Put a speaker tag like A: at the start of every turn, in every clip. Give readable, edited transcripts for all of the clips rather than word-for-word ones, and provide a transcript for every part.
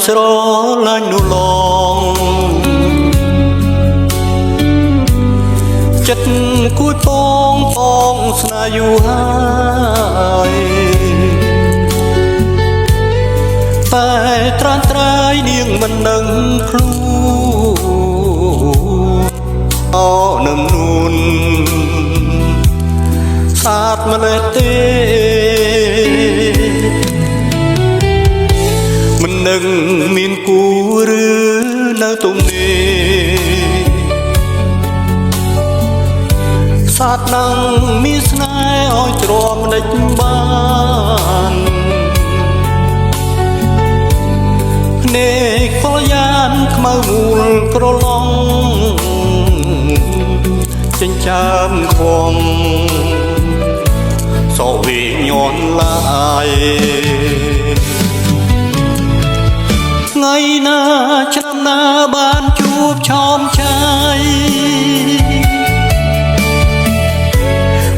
A: ស្រឡាញ់នោះឡងចិត្តគួយពងស្នេហ៍យូរហើយតែត្រានត្រាយនាងមិនដឹងខ្លួនអូនឹងនួនសាបម្លេះទេមិននឹងមានគូឬនៅទំនេរសាទនឹងមានស្នេហ៍ឲ្យទ្រាំដេចបានភ្នែកពលយ៉ានខ្មៅមូលក្រឡងចិញ្ចាមខំសោវិញ័នឡាយថ្ងៃណាឆ្នាំណាបានជួបឆោមឆាយ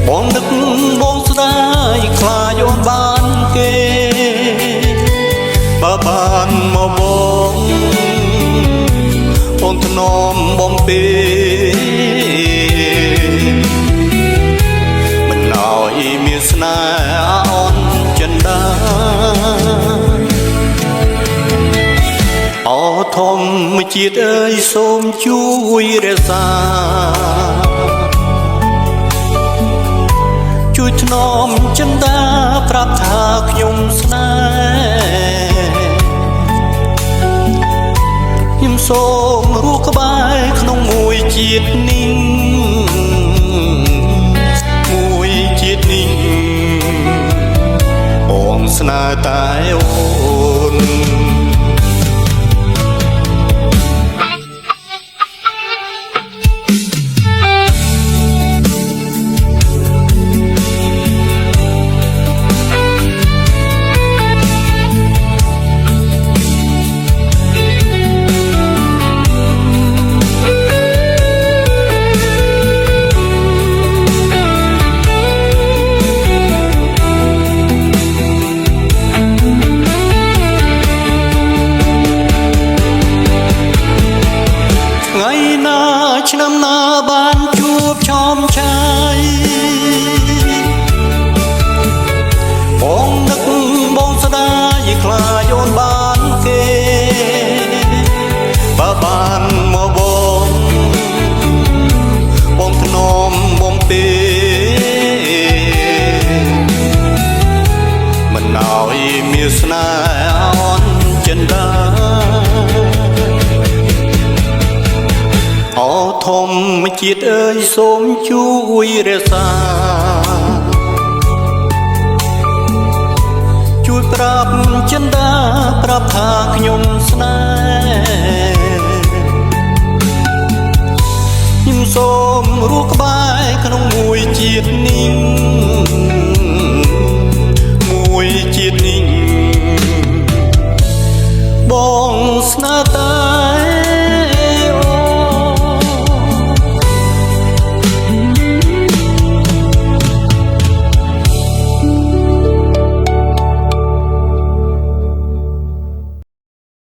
A: បងនឹកបងស្ដាយខ្លាចអូនបានគេបើបានមកបងថ្នមបំពេមិនឲ្យមានស្នេហ៍អូនចិនដាអធម្មជាតិអើយសូមជួយរក្សាជួយថ្នមចិន្តាប្រាប់ថាខ្ញុំស្នេហ៍ខ្ញុំសូមរស់ក្បែរក្នុងមួយជាតិនេះមួយជាតិនេះបងស្នេហ៍តែអូនឆ្នាំណាបានជួបឆោមឆាយបងនឹកបងស្ដាយខ្លាចអូនបានគេបើបានមកបងថ្នមបំពេមិនឲ្យមានស្នេហ៍អូនចិនដាអធម្មជាតិអើយសូមជួយរក្សាជួយប្រាប់ចិន្តាប្រាប់ថាខ្ញុំស្នេហ៍ខ្ញុំសូមរស់ក្បែរក្នុងមួយជាតិនេះមួយជាតិនេះបងស្នេហ៍តា